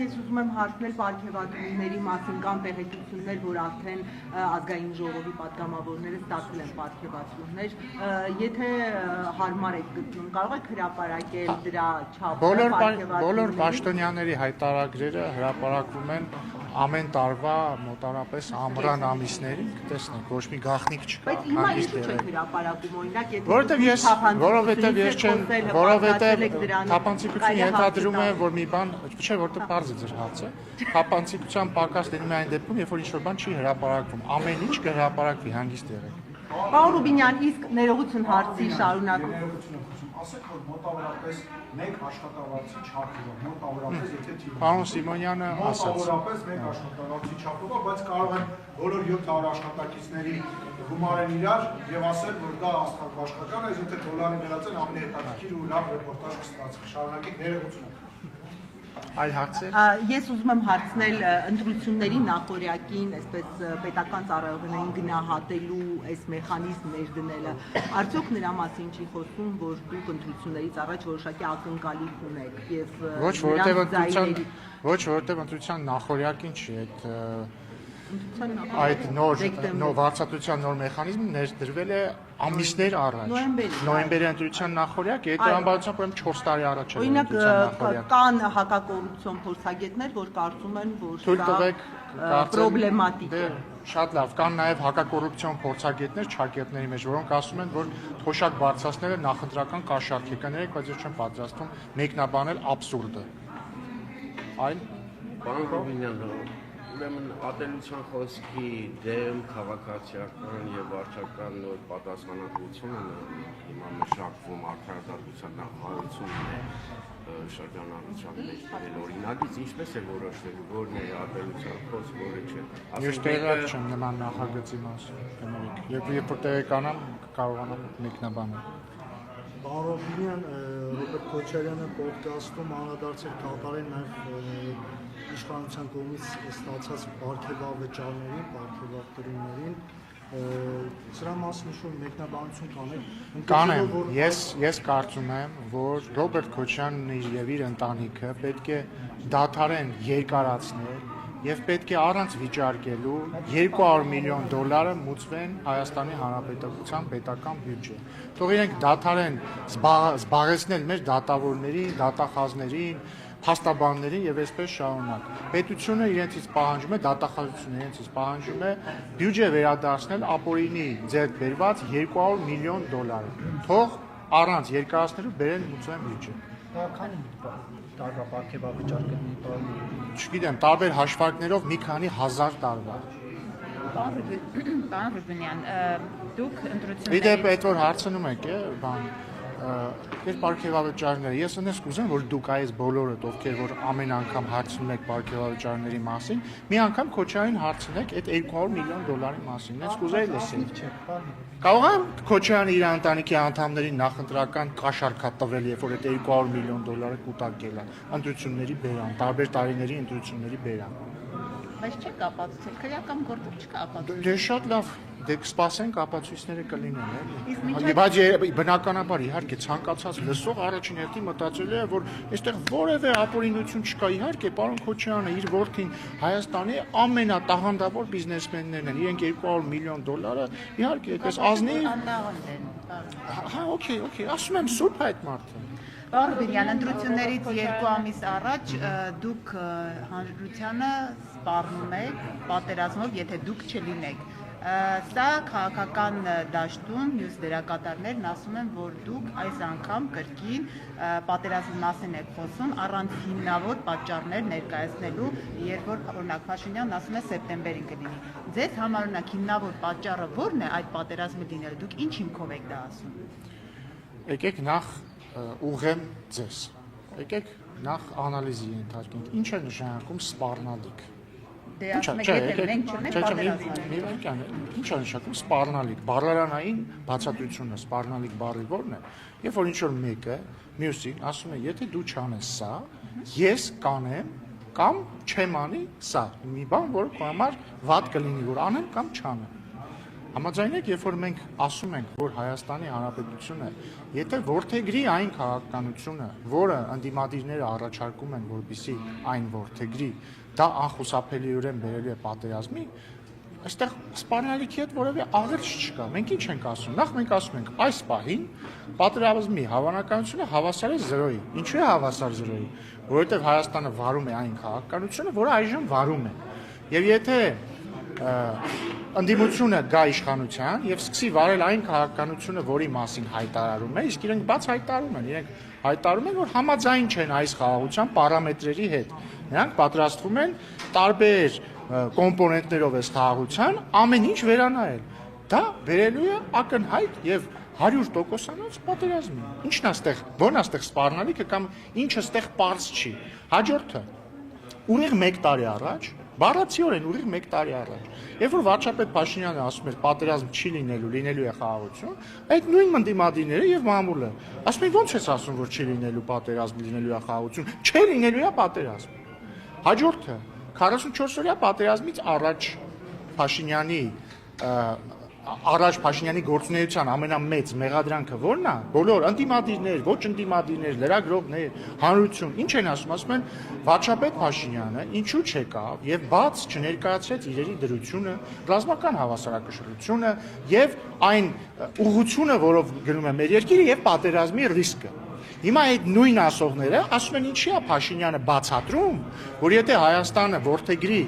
ես ուզում եմ հարցնել պարգևատրությունների մասին կամ տեղեկություններ, որ արդեն ազգային ժողովի պատգամավորները ստացել են պարգևատրություններ, եթե հարմար եք գտնում, կարող եք հրապարակել դրա չափը բոլոր պաշտոնյաների հայտարարագրերը հրապարակվում են ամեն տարվա մոտարապես ամռան ամիսներին, կտեսնեք, ոչ մի գաղտնիք չկա։ Բայց հիմա ինչու չեք հրապարակում, օրինակ, որովհետև թափանցիկություն ենթադրում է, որ մի բան, չէ, որտեղ բարձր է ձեր հարցը, թափանցիկության պակաս լինում է այն դեպքում, երբ որ ինչ-որ բան չի հրապարակվում, ամեն ինչ կհրապարակվի, հանգիստ եղեք։ Պարոն Ռուբինյան, իսկ ներողություն հարցի շարունակում։ Ասեք, որ մոտավորապես մեկ աշխատավարձի չափով, մոտավորապես եթե թիվ։ Պարոն Սիմոնյանը ասաց։ Մոտավորապես մեկ աշխատավարձի չափով, բայց կարող են բոլոր 700 աշխատակիցների գումարեն իրար եւ ասել, որ դա աշխատական է, եթե դոլարի վերածեն ավելի հետաքրքիր ու լավ ռեպորտաժ կստացվի։ Շարունակեք, ներողություն։ Այլ հարցեր։ Ես ուզում եմ հարցնել ընտրությունների նախօրյակին, այսպես պետական ծառայողներին գնահատելու այս մեխանիզմ ներդնելը, արդյոք նրա մասին չի խոսում, որ դուք ընտրություններից առաջ որոշակի ակնկալիք ունեք եւ ոչ, որովհետեւ ընտրության նախօրյակին չի այդ նոր վարձատրության նոր մեխանիզմը ներդրվել է ամիսներ առաջ։ Նոյեմբերի ընտրության նախօրյակը, այդ անբարության պրոբլեմ 4 տարի առաջ է։ Օրինակ կան հակակոռուպցիոն փորձագետներ, որ կարծում են, որ դա պրոբլեմատիկ է։ Շատ լավ, կան նաև հակակոռուպցիոն փորձագետներ ճակերտների մեջ, որոնք ասում են, որ թոշակ բարձրացնելը նախընտրական կաշառք է, կներեք, բայց ես չեմ պատրաստվում մեկնաբանել աբսուրդը։ Այլ Պարոն Ռուբինյան, ուրեմն ատելության խոսքի դեմ քաղաքացիական եւ վարչական նոր պատասխանատվությունը հիմա մշակվում արդարադատության նախարարությունն է շրջանառության մեջ օրինագիծ ինչպես է որոշվելու որն է ատելության խոսք, որը չէ։ Ես տեղյակ չեմ նման նախագծի մասին, կներեք, երբ որ տեղեկանամ կարողանամ մեկնաբանել։ Պարոն Ռուբինյան, Ռոբերտ Քոչարյանը պոդքասթում անդրադարձել կատարել նաև իշխանության կողմից ստացած պարգևավճարներին, պարգևատրություններին, սրա մասին ինչ-որ մեկնաբանություն կանեք։ Կանեմ, ես կարծում եմ, որ Ռոբերտ Քոչարյանն եւ իր ընտանիքը պետք է դադարեն երկարացնել եւ պետք է առանց վիճարկելու 200 միլիոն դոլարը մուծվեն Հայաստանի Հանրապետության պետական բյուջե։ Թող իրենք դադարեն զբաղեցնել մեր դատավորներին, դատախազներին, փաստաբաններին եւ այսպես շարունակ։ Պետությունը իրենցից պահանջում է, դատախազությունը իրենցից պահանջում է բյուջե վերադարձնել ապօրինի ձեռք բերված 200 միլիոն դոլարը։ Թող առանց երկարացնելու բերեն մուծեն բյուջե։ Քանի տարվա պարգևավճար կլինի, պարոն։ Չգիտեմ, տարբեր հաշվարկներով մի քանի հազար տարվա։ Պարոն Ռուբինյան, դուք ընտրությունների Իդեպ այդ որ հարցնում եք, բան Ես պարգևավճարները, ես ունես կուզեմ, որ դուք այս բոլորդ, ովքեր որ ամեն անգամ հարցնում եք պարգևավճարների մասին, մի անգամ Քոչարյանին հարցնեք այդ 200 միլիոն դոլարի մասին, ես կուզեի լսել։ Կարող եմ Քոչարյանը իր ընտանիքի անդամներին նախընտրական կաշառք տվել, երբ որ այդ 200 միլիոն դոլարը կուտակել է, ընտրությունների բերան, տարբեր տարիների ընտրությունների բերան։ Բայց չեք ապացուցել, քրեական գործով չկա ապացույց։ Դե շատ լավ, դե կսպասենք ապացույցները կլինեն, էլի։ Բայց բնականաբար իհարկե ցանկացած լսող առաջին հերթին մտածել է, որ այստեղ որևէ ապօրինություն չկա։ Իհարկե, պարոն Քոչարյանը իր որդին Հայաստանի ամենատաղանդավոր բիզնեսմեններն են։ Իրենք 200 միլիոն դոլարը, իհարկե, այդպես ազնիվ։ Հա, օքեյ, ասում եմ սուրբ այդ մարդը։ Պարոն Ռուբինյան, ընտրություններից 2 ամիս առաջ դուք հանրությանը սպառնում եք պատերազմով, եթե դուք չլինեք։ Սա քաղաքական դաշտում մյուս դերակատարներն ասում են, որ դուք այս անգամ կրկին պատերազմի մասին եք խոսում առանց հիմնավոր պատճառներ ներկայացնելու, երբ որ օրինակ Փաշինյանն ասում է սեպտեմբերին կլինի։ Ձեզ համար օրինակ հիմնավոր պատճառը ո՞րն է այդ պատերազմի լինելը։ Դուք ինչ հիմքով եք դա ասում։ Եկեք նախ ուղղեմ ձեզ։ Եկեք նախ անալիզի ենթարկենք։ Ինչ է նշանակում սպառնալիք։ Դե ասում եք, եթե մենք չունենք պատերազմ։ Ինչ է նշանակում սպառնալիք։ Բառլարանային բացատրությունը սպառնալիք բառի ո՞րն է։ Երբ որ ինչ-որ մեկը մյուսին ասում է, եթե դու չանես սա, ես կանեմ կամ չեմ անի սա։ Մի բան, որ քո համար վատ կլինի, որ անեմ կամ չանեմ։ Համաձայն եք, երբ որ մենք ասում ենք, որ Հայաստանի Հանրապետությունը, եթե որդեգրի այն քաղաքականությունը, որը ընդդիմադիրները առաջարկում են, որպեսզի այն որդեգրի, դա անխուսափելիորեն բերելու է պատերազմի, այստեղ սպառնալիքի հետ որևէ աղերս չկա։ Մենք ինչ ենք ասում։ Նախ մենք ասում ենք, այս պահին պատերազմի հավանականությունը հավասար է 0-ի։ Ինչու է հավասար 0-ի։ Որովհետև Հայաստանը վարում է այն քաղաքականությունը, որը այժմ վարում է։ Եվ եթե ընդդիմությունը գա իշխանության եւ սկսի վարել այն քաղաքականությունը, որի մասին հայտարարում է, իսկ իրենք բաց հայտարարում են, իրենք հայտարարում են, որ համաձայն չեն այս խաղաղության պարամետրերի հետ։ Նրանք պատրաստվում են տարբեր կոմպոնենտներով այս խաղաղության ամեն ինչ վերանայել։ Դա բերելու է ակնհայտ եւ 100%-անոց պատերազմի։ Ինչն է այստեղ, ո՞րն է այստեղ սպառնալիքը կամ ինչը այստեղ պարզ չի։ Հաջորդը ուղիղ 1 տարի առաջ, բառացիորեն ուղիղ 1 տարի առաջ, երբ որ վարչապետ Փաշինյանը ասում էր պատերազմ չի լինելու, լինելու է խաղաղություն, այդ նույն մնդիմադիրները եւ մամուլը ասում են ո՞նց ես ասում, որ չի լինելու պատերազմ, լինելու է խաղաղություն, չէ լինելու է պատերազմ։ Հաջորդը 44-օրյա պատերազմից առաջ Փաշինյանի գործունեության ամենամեծ մեղադրանքը ո՞րն է։ Բոլոր ընդդիմադիրներ, ոչ ընդդիմադիրներ, լրագրողներ, հանրություն, ինչ են ասում, ասում են վարչապետ Փաշինյանը ինչու չեկավ եւ բաց չներկայացրեց իրերի դրությունը, ռազմական հավասարակշռությունը եւ այն ուղղությունը, որով գնում է մեր երկիրը եւ պատերազմի ռիսկը։ Հիմա այդ նույն ասողները ասում են ինչի է Փաշինյանը բացատրում, որ եթե Հայաստանը որդեգրի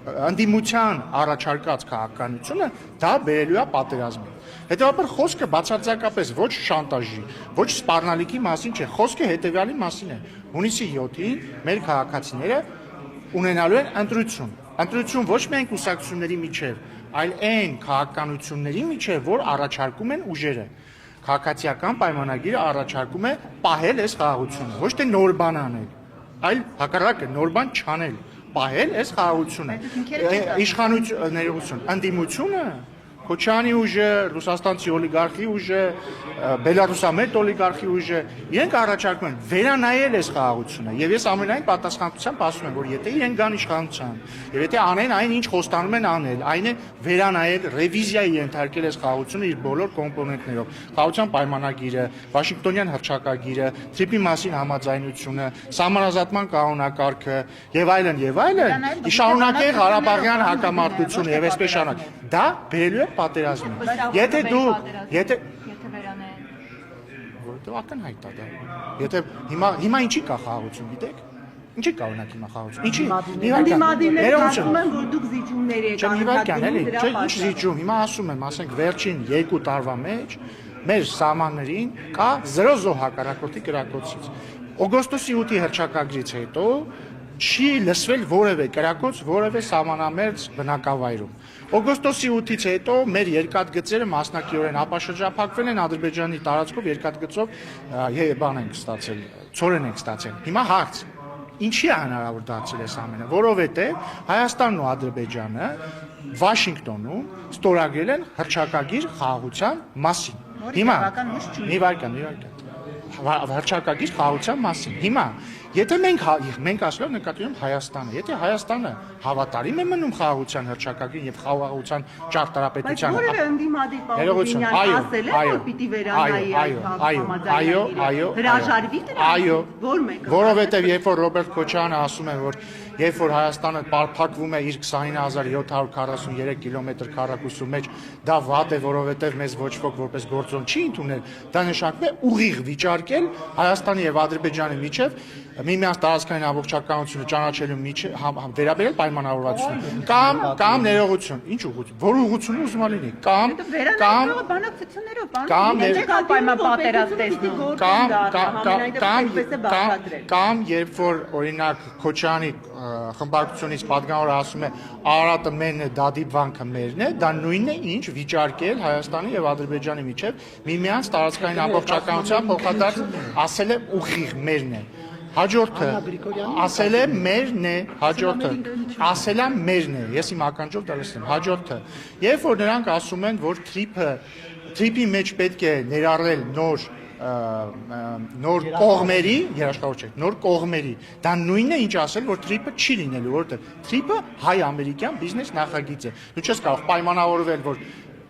ընդդիմության առաջարկած քաղաքականությունը, դա բերելու է պատերազմի։ Հետևաբար խոսքը բացարձակապես ոչ շանտաժի, ոչ սպառնալիքի մասին չէ, խոսքը հետևյալի մասին է։ Հունիսի 7-ին մեր քաղաքացիները ունենալու են ընտրություն։ Ընտրություն ոչ միայն կուսակցությունների միջև, այլ այն քաղաքականությունների միջև, որ առաջարկում են ուժերը։ Քաղաքացիական պայմանագիրը առաջարկում է պահել այս խաղաղությունը, ոչ թե նոր բան անել, այլ հակառակը նոր բան չանել, պահել այս խաղաղությունը։ Իշխանություն, ընդդիմությունը, Քոչյանի ուժը, ռուսաստանցի օլիգարխի ուժը, բելարուսամետ օլիգարխի ուժը, իրենք առաջարկում են վերանայել այս խաղաղությունը։ Եվ ես ամենայն պատասխանատվությամբ ասում եմ, որ եթե իրենք գան իշխանության, եւ եթե անեն այն, ինչ խոստանում են անել, այն է վերանայել, ռևիզիայի ենթարկել այս խաղաղությունը իր բոլոր կոմպոնենտներով։ Խաղաղության պայմանագիրը, Վաշինգտոնյան հռչակագիրը, Թրիպի մասին համաձայնությունը, Սահմանազատման կանոնակարգը եւ այլն, շարունակել Ղարաբաղյան հակամարտությունը եւ այսպես շարունակ։ Դա բերելու է պատերազմի։ Եթե վերանայեն, որտեղ ակնհայտ է դա։ Եթե հիմա ինչի կա խաղաղություն, գիտեք։ Ինչի կա օրինակ հիմա խաղաղություն։ Ինչի։ Ընդդիմադիրները ասում են, որ դուք զիջումներ եք անում։ Չէ, ինչ զիջում։ Հիմա ասում եմ, ասենք վերջին 2 տարվա մեջ մեր սահմաններին կա 0 զոհ հակառակորդի կրակոցից։ Օգոստոսի 8-ի հռչակագրից հետո չի լսվել որևէ կրակոց որևէ սահմանամերձ բնակավայրում։ Օգոստոսի 8-ից հետո մեր երկաթգծերը մասնակիորեն ապաշրջափակվել են Ադրբեջանի տարածքով երկաթգծով բան ենք ստացել, ցորեն ենք ստացել։ Հիմա հարց. ինչի է հնարավոր դարձել այս ամենը, որովհետև Հայաստանն ու Ադրբեջանը Վաշինգտոնում ստորագրել են հռչակագիր խաղաղության մասին։ Հիմա մի վարքան հռչակագիր խաղաղության մասին։ Հիմա եթե մենք ասելով նկատի ունենք Հայաստանը, եթե Հայաստանը հավատարիմ է մնում խաղաղության հռչակագրին եւ խաղաղության ճարտարապետությանը, բայց որևէ ընդդիմադիր Պավլովինյան ասել է, որ պիտի վերանայի այո, հրաժարվի դրանից, որ մեկը, որովհետեւ երբ որ Ռոբերտ Քոչյանը ասում է, որ երբ որ Հայաստանը պարփակվում է իր 29743 կիլոմետր քառակուսու մեջ, դա վատ է, որովհետեւ մեզ ոչ ոք որպես գործոն չի ընդունել, դա նշանակում է ուղիղ վիճարկել Հայաստանի եւ Ադրբեջանի միջև միմյանց տարածքային ամբողջականությունը ճանաչելու միջև վերաբերել պայմանավորվածություն կամ ներողություն, ինչ ուղղություն, որ ուղղությունը ուզում լինի, կամ երբ որ օրինակ Քոչյանի խմբակցությունից պատգամավորը ասում է Արարատը մերն է, Դադի վանքը մերն է, դա նույնն է, ինչ վիճարկել Հայաստանի եւ Ադրբեջանի միջև միմյանց տարածքային ամբողջականության փոխադարձ ասել է ուղիղ մերն է։ Հաջորդը ասել է մերն է, ասել է մերն է, ես իմ ականջով դա լսեմ, հաջորդը, երբ որ նրանք ասում են, որ թրիպի մեջ պետք է ներառել նոր կողմերի, երաշխավոր չէ, նոր կողմերի, դա նույնն է ինչ ասել, որ թրիպը չի լինելու, որովհետև թրիպը հայ-ամերիկյան բիզնես նախագիծ է, դու չես կարող պայմանավորվել, որ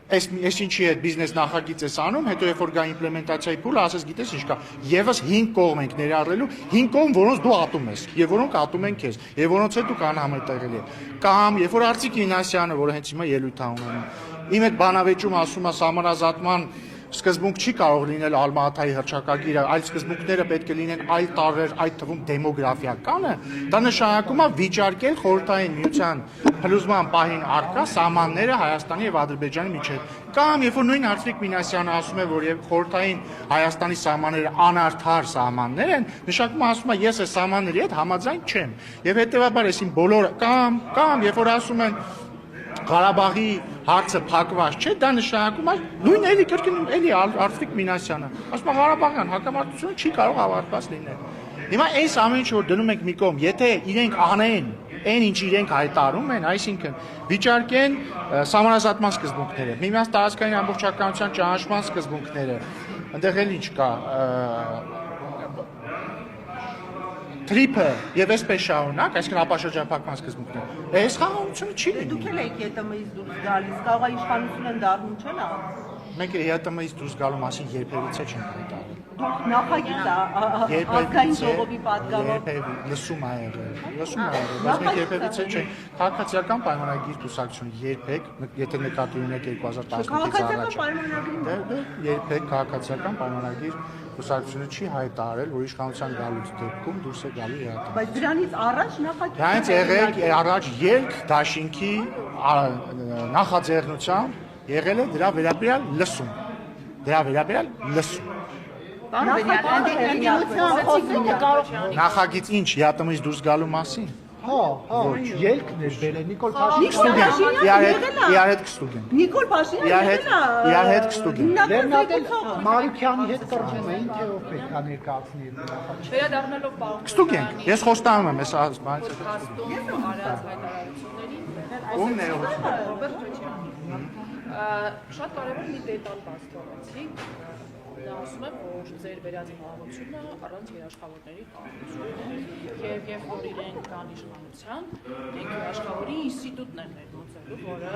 Այս ինչի հետ բիզնես նախագիծ ես անում, հետո երբ որ գա իմպլեմենտացիայի փուլը, ասես գիտես ինչ կա։ Եվս 5 կողմ ենք ներառելու, 5 կողմ, որոնց դու ատում ես, եւ որոնք ատում են քեզ, եւ որոնց հետ դու կանհամետեղելի ես։ Կամ երբ որ Արծիկ Մինասյանը, որը հենց հիմա ելույթ է ունենում, իմ այդ բանավեճում ասում է համանազատման սկզբունք չի կարող լինել Ալմա-Աթայի հռչակագիրը, այլ սկզբունքները պետք է լինեն այլ տարրեր, այդ թվում դեմոգրաֆիականը, դա նշանակում է վիճարկել խորհրդային միության փլուզման պահին առկա սահմանները Հայաստանի եւ Ադրբեջանի միջեւ։ Կամ երբ որ նույն Արծիկ Մինասյանը ասում է, որ եւ խորհրդային Հայաստանի սահմանները անարդար սահմաններ են, նշանակում ասում է ես այս սահմանների հետ համաձայն չեմ։ Եվ հետեւաբար այսին բոլորը կամ երբ որ ասում են Ղարաբաղի հարցը փակված չէ, դա նշանակում է նույն էլի կրկին էլի Արծիկ Մինասյանը ասում է Ղարաբաղյան հակամարտությունը չի կարող ավարտված լինել։ Հիմա այս ամեն ինչ որ դնում ենք մի կողմ, եթե իրենք անեն այն ինչ իրենք հայտարարում են, այսինքն վիճարկեն համանազատման սկզբունքները, միմյանց տարածքային ամբողջականության ճանաչման սկզբունքները, այնտեղ էլ ինչ կա Թրիփը եւ այսպես շարունակ, այսինքն ապաշրջափակման սկզբունքները։ Այս խաղաղությունը չի լինի։ Դուք էլ եք ԵՏՄ-ից դուրս գալիս, կարող է իշխանություն են դառնում, չէ՞ լավ։ Մենք ԵՏՄ-ից դուրս գալու մասին երբևիցե չենք հայտարարել։ Դուք նախագիծ ազգային ժողովի պատգամով լսում ա եղել, բայց մենք երբևիցե չենք քաղաքացիական պայմանագիր կուսակցություն երբեք, եթե նկատի ունեք 2015-ից առաջ։ Երբեք քաղաքացիական պայմանագիր կուսակցությունը չի հայտարարել, որ իշխանության գալուց դեպքում դուրս է գալու ԵԱՏՄ։ Բայց դրանից առաջ նախագիծ։ Դրանից եղել առաջ ելք դաշինքի նախաձեռնությամբ եղել է դրա վերաբերյալ լսում։ Նախագիծ ինչ ԵԱՏՄ-ից դուրս գալու մասին։ Ոչ, ելքն էր բերել Նիկոլ Փաշինյանը։ Իրար հետ կստուգենք։ Նիկոլ Փաշինյանը Իրար հետ կստուգենք։ Լեռնադել Մարուկյանի հետ կրճում էին, թե ով պետք է ներկայացնի այդ նախագիծը։ Վերադառնալով պարոն Կստուգենք։ Ես խոստանում եմ, այս Փաստում արած հայտարարություններին ում ներողություն։ Ռոբերտ Քոչարյանը շատ կարևոր մի դետալ բաց թողեցիք։ Նա ասում է, որ ձեր վերածի խաղաղությունը առանց երաշխավորների խաղաղությունն է եւ որ իրենք կան իշխանության, մենք երաշխավորի ինստիտուտներ ներմուծելու, որը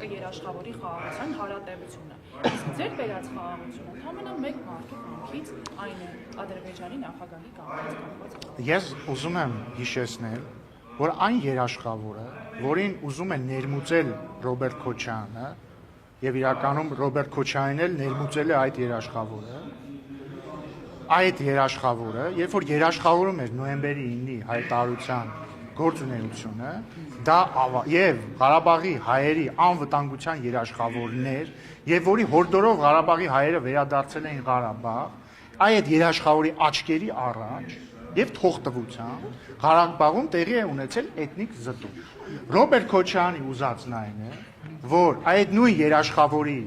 կերաշխավորի խաղաղության հարատևությունը։ Իսկ ձեր վերած խաղաղությունը ընդհանրապես մեկ մարդու կամքից, այն է Ադրբեջանի նախագահի կամքից։ Ես ուզում եմ հիշեցնել, որ այն երաշխավորը, որին ուզում է ներմուծել Ռոբերտ Քոչարյանը, եւ իրականում Ռոբերտ Քոչարյանն էլ ներմուծել է այդ երաշխավորը, երբ որ երաշխավորում էր նոյեմբերի 9-ի հայտարարության գործունեությունը, դա եւ Ղարաբաղի հայերի անվտանգության երաշխավորներ, եւ որի հորդորով Ղարաբաղի հայերը վերադարձել էին Ղարաբաղ, այդ երաշխավորի աչքերի առաջ եւ թողտվությամբ Ղարաբաղում տեղի է ունեցել էթնիկ զտում։ Ռոբերտ Քոչարյանի ուզածն այն է, որ այդ նույն երաշխավորի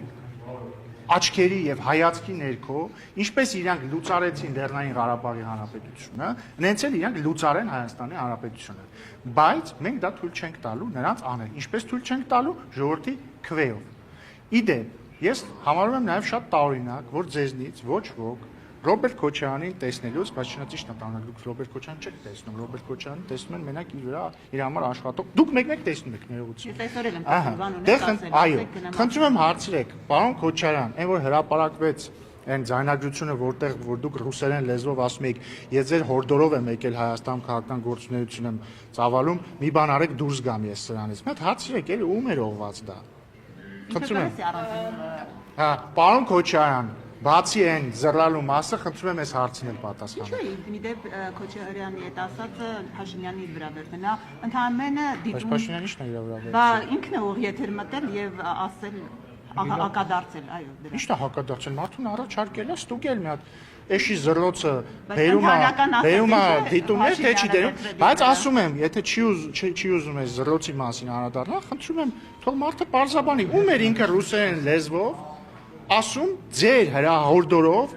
աչքերի եւ հայացքի ներքո, ինչպես իրանք լուծարեցին Լեռնային Ղարաբաղի Հանրապետությունը, նենց էլ իրանք լուծարեն Հայաստանի Հանրապետությունը։ Բայց մենք դա թույլ չենք տալու նրանց անել։ Ինչպես թույլ չենք տալու ժողովրդի քվեով։ Իդեպ, ես համարում եմ նաեւ շատ տարօրինակ, որ ձեզնից ոչ ոք Ռոբերտ Քոչարյանին տեսնելուց, բայց չնայած նա դուք Ռոբերտ Քոչարյանին չեք տեսնում, Ռոբերտ Քոչարյանին տեսնում են մենակ իր համար աշխատող։ Դուք մեկ-մեկ տեսնում եք ներողություն։ Ես այսօր եմ բան ունեմ Այո, խնդրում եմ հարցրեք, պարոն Քոչարյան, այն որ հրապարակվեց այն ձայնագրությունը, որ դուք ռուսերեն լեզվով ասում եք, ես ձեր հորդորով եմ եկել Հայաստան քաղաքական գործունեություն եմ ծավալում, մի բան արեք դուրս գամ ես սրանից։ Մի հատ հարցրեք, էլի ում է ռողված դա։ Խնդրում եմ։ Հա, պարոն Քոչարյան, բացի այն զռալու մասը, խնդրում եմ այս հարցին էլ պատասխանել։ Ինչու՞ մի դեպ Քոչարյանի հետ ասածը Փաշինյանի վրա վերցնել, նա ընդհանրապես դիտում։ Բայց Փաշինյանը ի՞նչ է իր վրա վերցնել։ Բա ինքն է ուղ եթեր մտել եւ ասել հակադարձել, այո, դրա։ Ի՞նչ է հակադարձել, մարդուն առաջարկել է ստուգել մի հատ էշի զռոցը բերում է դիտումներ, թե չի դերում, բայց ասում եմ, եթե չի ուզում ես զռոցի մասին անդրադառնալ, խնդրում եմ, թող մարդը պարզաբանի, ում էր ինքը ռուսերեն լեզվով ասում ձեր հրահորդորով,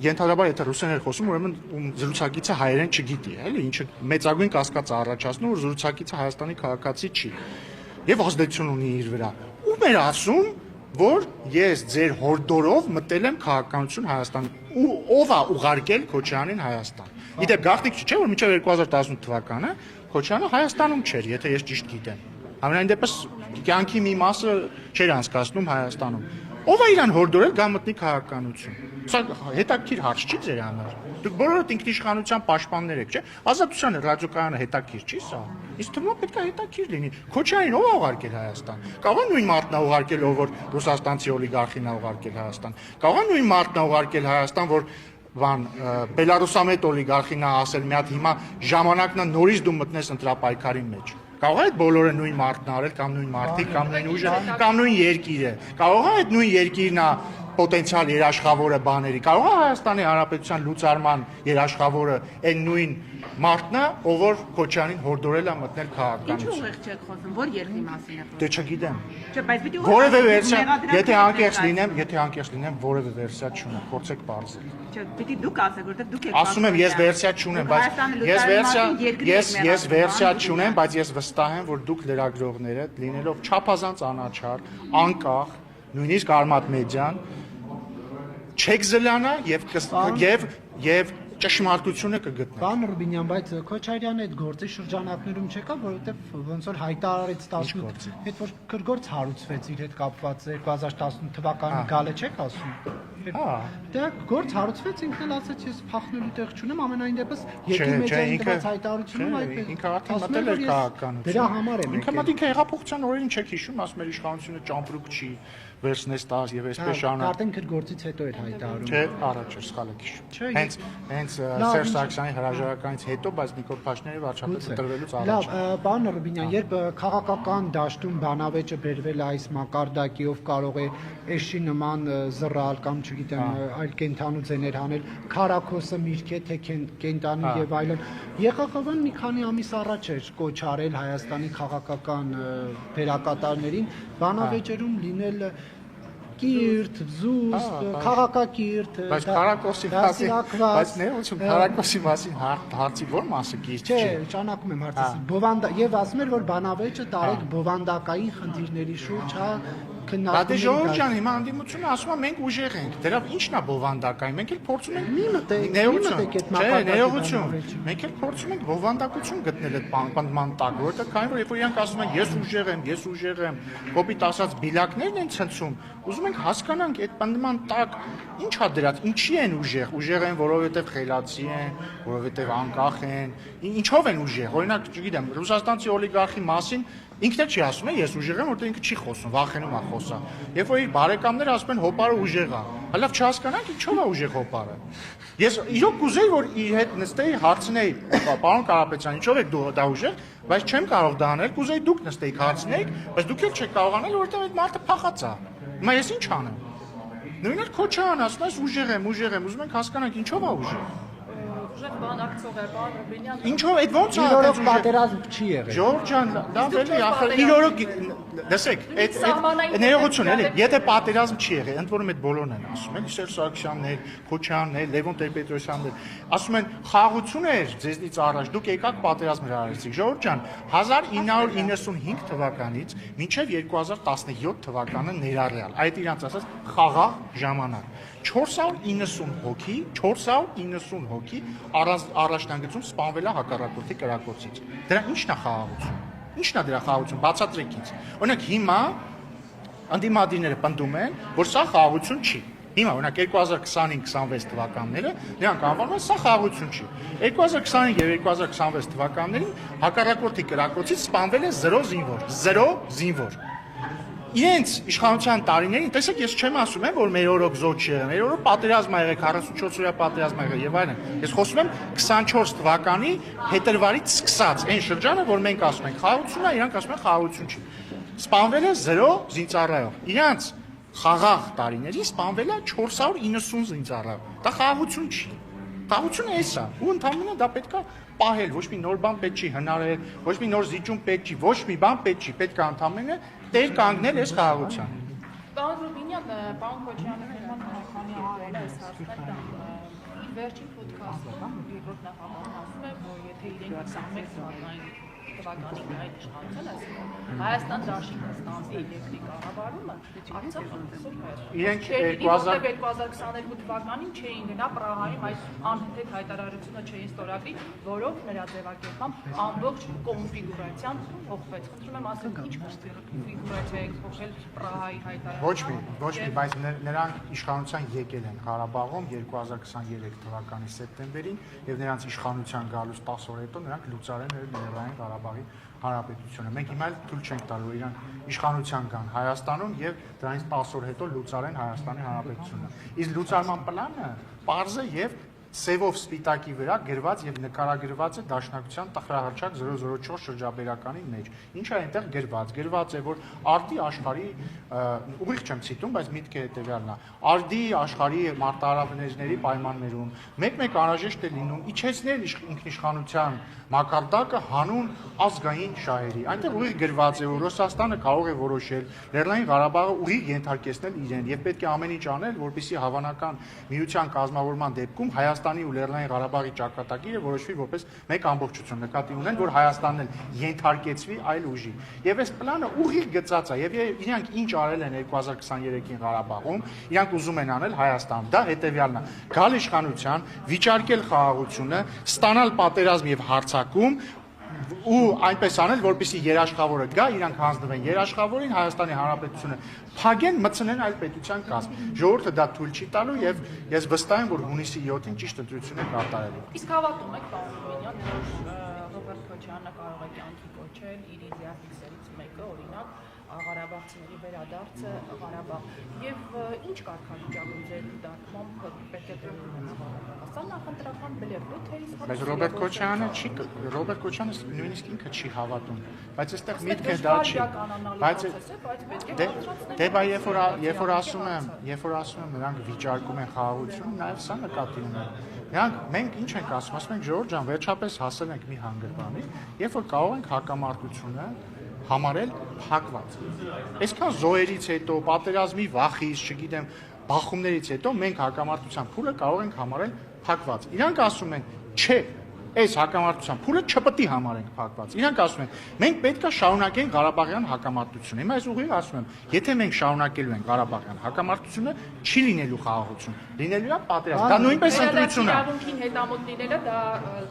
ենթադրաբար եթե ռուսերեն էր խոսում, ուրեմն զրուցակիցը հայերեն չգիտի, էլի, ինչը մեծագույն կասկած է առաջացնում, որ զրուցակիցը Հայաստանի քաղաքացի չի եւ ազդեցություն ունի իր վրա։ Ում էր ասում, որ ես ձեր հորդորով մտել եմ քաղաքականություն Հայաստան, ով է ուղարկել Քոչարյանին Հայաստան։ Իդեպ գաղտնիք չէ, որ մինչև 2018 թվականը Քոչարյանը Հայաստանում չէր, եթե ես ճիշտ գիտեմ։ Ամենայն դեպս կյանքի մի մասը չէր անցկացնում Հայաստանում։ Ով է իրան հորդորել գա մտնի քաղաքականություն։ Սա հետաքրքիր հարց չի ձեր համար։ Դուք բոլորդ ինքնիշխանության պաշտպաններ եք, չէ՞։ Ազատության ռադիոկայանը հետաքրքիր չի սա։ Իսկ թվում է պետք է հետաքրքիր լինի։ Քոչարին ով է ուղարկել Հայաստան։ Կարող է նույն մարդն է ուղարկել, ով որ ռուսաստանցի օլիգարխին է ուղարկել Հայաստան։ Կարող է նույն մարդն է ուղարկել Հայաստան, որ Բելարուսամետ օլիգարխին է ասել մի հատ հիմա ժամանակն է նորից դու մտնես ընտրապայքարի մեջ։ Կարող է այդ բոլորը նույն մարդն արել կամ նույն մարդիկ կամ նույն ուժը կամ նույն երկիրը։ Կարող է այդ նույն երկիրն է պոտենցիալ երաշխավորը բաների։ Կարող է Հայաստանի Հանրապետության լուծարման երաշխավորը այն նույն մարդն է, ով որ Քոչարյանին հորդորել է մտնել քաղաքականություն։ Ինչու ուղիղ չեք խոսում, որ երկրի մասին է խոսում։ Դե չգիտեմ։ Չէ, բայց պիտի Որևէ վերսիա, եթե անկեղծ լինեմ, որևէ վերսիա չունեմ, փորձեք բարձել։ Չէ, պիտի դուք ասեք, որովհետև դուք եք Ասում եմ, ես վերսիա չունեմ, բայց ես վերսիա չունեմ, բայց ես վստահ եմ, որ դուք լրագրողները լինելով չափազանց անաչառ, անկախ, նույնիսկ Արմատ մեդիան չեք զլանա եւ ճշմարտությունը կգտնեք։ Պարոն Ռուբինյան, բայց Քոչարյանը այդ գործի շրջանակներում չեկա, որովհետև ոնց որ հայտարարեց 18, այդ որ քրգործ հարուցվեց իր հետ կապված 2018 թվականի գալը չեք ասում։ Դե գործ հարուցվեց, ինքն էլ ասաց ես փախնելու տեղ չունեմ, ամենայն դեպս երկրի մեջ այն դրած հայտարարությունում այդպես։ Ինքը արդեն մտել էր քաղաքականություն։ Դրա համար եմ։ Ինքը մտիկ հեղափոխության օրերին չեք հիշում, ասում էր իշխանությունը ճամպրուկ չի վերցնես տաս եւ այսպես շարունակ։ Արդեն քրգործից հետո էր հայտարարում։ Չէ, առաջ էր սխալ եք հիշում։ Հենց Սերժ Սարգսյանի հրաժարականից հետո, բայց Նիկոլ Փաշինյանի վարչապետը տրվելուց առաջ։ Լավ, պարոն Ռուբինյան, երբ քաղաքական դաշտում բանավեճը բերվել է այս մակարդակի, ով կարող է էշի նման զռալ կամ չգիտեմ, այլ կենթանու ձեներ անել, քարակոսը միրգ է թե կենտանի եւ այլն։ ԵԽԽՎ-ն մի քանի ամիս առաջ էր կոչ արել Հայաստանի քաղաքական դերակատարներին բանավեճերում լինել կիրթ, զուսպ, քաղաքակիրթ, բայց քարակոսի մասին, բայց ներողություն, քարակոսի մասին հարցի ո՞ր մասը կիրթ չի։ Չէ, ճանակում եմ հարցը։ Բովանդա եւ ասում էր, որ բանավեճը տարեք բովանդակային խնդիրների շուրջ, հա, Բայց Ժողովուրդ ջան, հիմա անդիմությունը ասում է մենք ուժեղ ենք։ Դրա ի՞նչն է բովանդակային։ Մենք էլ փորձում ենք ներողություն։ Մենք էլ փորձում ենք բովանդակություն գտնել այդ պնդման տակ, որովհետեւ քանի որ երբ որ իրանք ասում են ես ուժեղ եմ, կոպիտ ասած բիլակներն են ցնցում, ուզում ենք հասկանանք այդ պնդման տակ ինչ է դրած, ինչի են ուժեղ։ Ուժեղ են, որովհետեւ խելացի են, որովհետեւ անկախ են։ Ինչով են ուժեղ։ Օրինակ, չգիտեմ, ռուսաստանցի օլիգարխի մասին ինքն էլ չի ասում, ես ուժեղ եմ, որտեղ ինքը չի խոսում, վախենում է խոսա։ Երբ որ իր բարեկամները ասում են հոպարը ուժեղ է, հələ չհասկանանք ինչով է ուժեղ հոպարը։ Ես իրոք կուզեի, որ իր հետ նստեի, հարցնեի, պարոն Կարապետյան, ինչով եք դու դա ուժեղ, բայց չեմ կարող դա անել, կուզեի դուք նստեիք, հարցնեիք, բայց դուք էլ չեք կարող անել, որովհետև այդ մարդը փախած է։ Հիմա ես ինչ անեմ։ Նույնիսկ Քոչարյան ասում է ուժեղ եմ, ուզում ենք հասկանանք ինչով է ուժեղ։ Ուժեղ բանակցող է, պարոն Ռուբինյան։ Ինչով այդ ոնց է իրոք պատերազմ չի եղել։ Ժողովուրդ ջան, դա բելի ախր իրոք լսեք, այդ ներողություն էլի, եթե պատերազմ չի եղել, ընդ որում այդ բոլորն են ասում, էլի Սերժ Սարգսյաններ, Քոչարյաններ, Լևոն Տեր-Պետրոսյաններ, ասում են խաղաղություն էր ձեզնից առաջ, դուք եկաք պատերազմ հրահրեցիք։ Ժողովուրդ ջան, 1995 թվականից մինչև 2017 թվականը ներառյալ, այդ իրանց ասած խաղաղ ժամանակ 490 հոգի առաջնագծում սպանվել է հակառակորդի կրակոցից։ Դրա ի՞նչն է խաղաղություն։ Ի՞նչն է դրա խաղաղություն բացատրեք ինձ։ Օրինակ հիմա անդիմադիրները պնդում են, որ սա խաղաղություն չի։ Հիմա օրինակ 2025-26 թվականները նրանք անվանում են սա խաղաղություն չի։ 2025 եւ 2026 թվականներին հակառակորդի կրակոցից սպանվել է 0 զինվոր։ Իրենց իշխանության տարիներին, տեսեք, ես չեմ ասում եմ, որ մեր օրոք զոհ չի եղել, մեր օրոք պատերազմ ա եղել, 44-օրյա պատերազմ ա եղել եւ այլն։ Ես խոսում եմ 24 թվականի փետրվարից սկսած, այն շրջանը, որ մենք ասում ենք խաղաղություն է, իրանք ասում են խաղաղություն չի։ Սպանվել է 0 զինծառայող։ Իրանք խաղաղ տարիներին սպանվել է 490 զինծառայող։ Դա խաղաղություն չի։ Խաղաղությունը էս է, ու ընդհանրապես դա պետք է պահել, ոչ մի նոր բան պետք չի հնարել, ոչ մի նոր զիջում պետք չի, ոչ մի բան պետք չի, պետք է ընդհանրապես տեր կանգնել այս խաղաղության։ Պարոն Ռուբինյան, պարոն Քոչարյանը նման քանի անգամ այս հարցը իր Վերջին ոդքասթում երկրորդ նախագահն ասում է, որ եթե իրենք 21 թվականին այդ իշխանության, այսինքն Հայաստան դաշինքը ստանձնի երկրի կառավարումը, Արցախը սուպեր։ Իրենք 2022 թվականին չէին գնա Պրահայում այս անհետ հայտարարությունը չէին ստորագրի, որով նրա ձևակերպմամբ ամբողջ կոնֆիգուրացիան փոխվեց։ Խնդրում եմ ասել, ինչ կոնֆիգուրացիա է փոխել Պրահայի հայտարարությունը։ Ոչ մի, բայց նրանք իշխանության եկել են Ղարաբաղում 2023 թվականի սեպտեմբերին եւ նրանց իշխանության գալուց 10 օր հետո նրանք լուծարեն Լեռնային Ղարաբաղի Հանրապետությունը։ Մենք հիմա էլ թույլ չենք տալու իրանք իշխանության կան Հայաստանում եւ դրանից 10 օր հետո լուծարեն Հայաստանի Հանրապետությունը։ Իսկ լուծարման պլանը պարզ է եւ սևով սպիտակի վրա գրված եւ նկարագրված է Դաշնակցության տխրահարճակ 004 շրջաբերականի մեջ։ Ինչ է այնտեղ գրված։ Գրված է, որ արդի աշխարհի ուղիղ չեմ ցիտում, բայց միտքը հետեւյալն է։ Արդի աշխարհի մարտահրավերների պայմաններում մեկ-մեկ անհրաժեշտ է լինում իջեցնել ինքնիշխանության մակարդակը հանուն ազգային շահերի։ Այնտեղ ուղիղ գրված է, որ Ռուսաստանը կարող է որոշել Լեռնային Ղարաբաղը ուղիղ ենթարկեցնել իրեն եւ պետք է ամեն ինչ անել, որպեսզի հավանական միության կազմավորման դեպքում Հայաստանի ու Լեռնային Ղարաբաղի ճակատագիրը որոշվի որպես մեկ ամբողջություն, նկատի ունեն, որ Հայաստանն էլ ենթարկեցվի այլ ուժի։ Եվ այս պլանը ուղիղ գծած է եւ իրանք ինչ արել են 2023-ին Ղարաբաղում, իրանք ուզում են անել Հայաստանում։ Դա հետեւյալն է. գալ իշխանության, վիճարկել խաղաղությունը, ստանալ պատերազմ եւ հարձակում ու այնպես անել, որպեսզի երաշխավորը գա, իրանք հանձնվեն երաշխավորին, Հայաստանի Հանրապետությունը փագեն, մտցնեն այլ պետության կազմ։ Ժողովուրդը դա թույլ չի տալու եւ ես վստահ եմ, որ հունիսի 7-ին ճիշտ ընտրություն է կատարելու։ Իսկ հավատում եք, պարոն Ռուբինյան, որ Ռոբերտ Քոչյանը կարող է կյանքի կոչել իր իդեալներից մեկը, օրինակ, Ղարաբաղցիների վերադարձը Ղարաբաղ եւ ինչ կարգավիճակում ձեր դիտարկմամբ պետք է տեղի ունենա։ Սա նախընտրական բլեֆ է, թե իսկ Բայց Ռոբերտ Քոչյանը նույնիսկ ինքը չի հավատում, բայց այստեղ միտքը դա չի։ Բայց դե բա երբ որ ասում եմ նրանք վիճարկում են խաղաղություն, նաեւ սա նկատի ունեն։ Մենք ինչ ենք ասում ենք Ժողովուրդ ջան, վերջապես հասել ենք մի հանգրվանի, երբ որ կարող ենք հակամարտությունը համարել փակված։ Այսքան զոհերից հետո, պատերազմի վախից, չգիտեմ, բախումներից հետո մենք հակամարտության փուլը կարող ենք համարել փակված։ Իրանք ասում են, չէ, այս հակամարտության փուլը չպետք է համարենք փակված։ Իրանք ասում են, մենք պետք է շարունակենք Ղարաբաղյան հակամարտությունը։ Հիմա այս ուղիղ ասում եմ, եթե մենք շարունակելու ենք Ղարաբաղյան հակամարտությունը, չի լինելու խաղաղություն, լինելու է պատերազմ։ Դա նույնպես ընտրություն է։ Իրավունքին հետամուտ լինելը դա